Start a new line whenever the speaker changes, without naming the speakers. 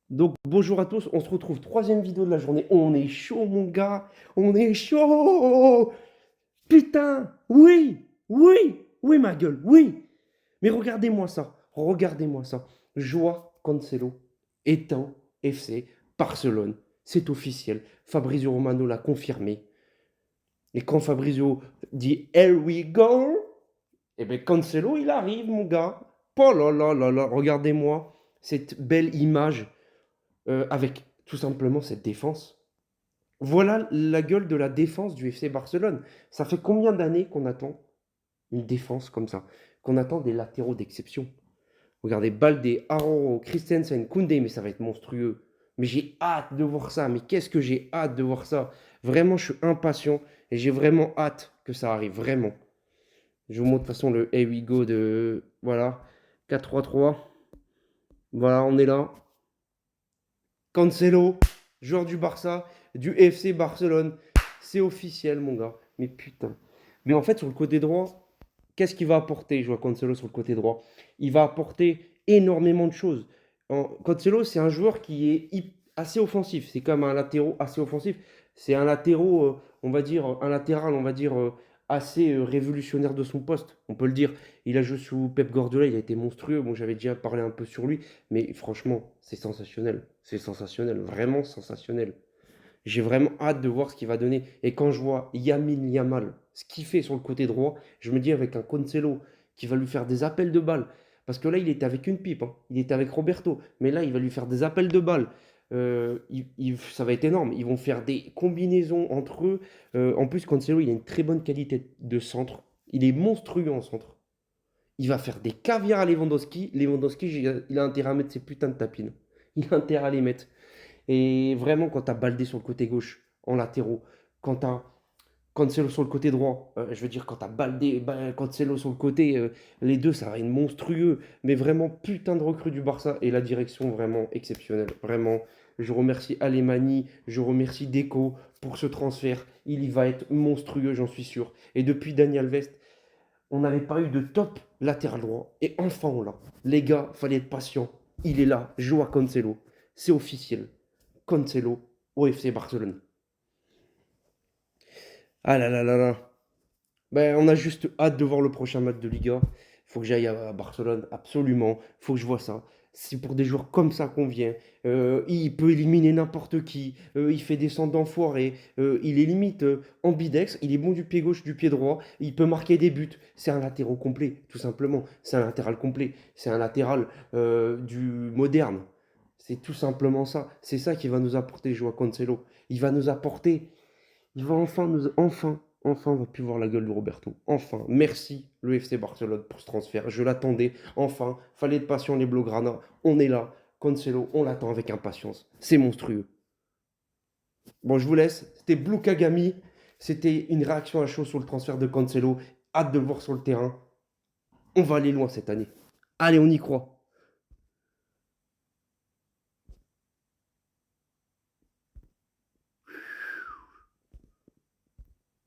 Donc bonjour à tous, on se retrouve, troisième vidéo de la journée. On est chaud mon gars, on est chaud. Putain, oui, oui, oui ma gueule, oui. Mais regardez-moi ça. Joao Cancelo éteint FC Barcelone. C'est officiel, Fabrizio Romano l'a confirmé. Et quand Fabrizio dit Here we go, eh bien Cancelo il arrive mon gars. Oh là là là là, regardez-moi cette belle image avec tout simplement cette défense. Voilà la gueule de la défense du FC Barcelone. Ça fait combien d'années qu'on attend une défense comme ça? Qu'on attend des latéraux d'exception? Regardez, Baldé, Arroyo, Christensen, Koundé, mais ça va être monstrueux. Mais j'ai hâte de voir ça. Mais qu'est-ce que j'ai hâte de voir ça? Vraiment, je suis impatient et j'ai vraiment hâte que ça arrive. Vraiment. Je vous montre de toute façon le Here we go de. Voilà. 4-3-3. Voilà, on est là. Cancelo, joueur du Barça, du FC Barcelone. C'est officiel, mon gars. Mais putain. Mais en fait, sur le côté droit, qu'est-ce qu'il va apporter, joueur Cancelo sur le côté droit? Il va apporter énormément de choses. Cancelo, c'est un joueur qui est assez offensif. C'est comme un latéral assez offensif. C'est un latéral, on va dire, un latéral, on va dire, assez révolutionnaire de son poste. On peut le dire. Il a joué sous Pep Guardiola, il a été monstrueux. Bon, j'avais déjà parlé un peu sur lui, mais franchement, c'est sensationnel. C'est sensationnel, vraiment sensationnel. J'ai vraiment hâte de voir ce qu'il va donner. Et quand je vois Lamine Yamal, ce qu'il fait sur le côté droit, je me dis avec un Cancelo qui va lui faire des appels de balles. Parce que là, il était avec une pipe, hein. Il était avec Roberto. Mais là, il va lui faire des appels de balles. Ça va être énorme. Ils vont faire des combinaisons entre eux. En plus, Cancelo, il a une très bonne qualité de centre. Il est monstrueux en centre. Il va faire des caviars à Lewandowski. Lewandowski, il a intérêt à mettre ses putains de tapines. Il a intérêt à les mettre. Et vraiment, quand tu as Baldé sur le côté gauche, en latéraux, quand tu as Cancelo sur le côté droit, je veux dire, quand tu as Baldé, Cancelo sur le côté, les deux, ça va être monstrueux. Mais vraiment, putain de recrue du Barça et la direction vraiment exceptionnelle. Vraiment, je remercie Alemani, je remercie Deco pour ce transfert. Il y va être monstrueux, j'en suis sûr. Et depuis Daniel Vest, on n'avait pas eu de top latéral droit. Et enfin, on l'a. Les gars, fallait être patient. Il est là, Joao Cancelo. C'est officiel. Cancelo au FC Barcelone. Ah là là là là. Ben, on a juste hâte de voir le prochain match de Liga. Il faut que j'aille à Barcelone, absolument. Il faut que je vois ça. C'est pour des joueurs comme ça qu'on vient. Il peut éliminer n'importe qui. Il fait descendre d'enfoirés. Il est limite ambidex. Il est bon du pied gauche, du pied droit. Il peut marquer des buts. C'est un latéral complet, tout simplement. C'est un latéral complet. C'est un latéral du moderne. C'est tout simplement ça. C'est ça qui va nous apporter Joao Cancelo. Il va nous apporter. Il va enfin nous. Enfin, on va plus voir la gueule de Roberto. Enfin, merci le FC Barcelone pour ce transfert. Je l'attendais. Enfin, fallait être patient les Blaugrana. On est là. Cancelo, on l'attend avec impatience. C'est monstrueux. Bon, je vous laisse. C'était Blue Kagami. C'était une réaction à chaud sur le transfert de Cancelo. Hâte de le voir sur le terrain. On va aller loin cette année. Allez, on y croit.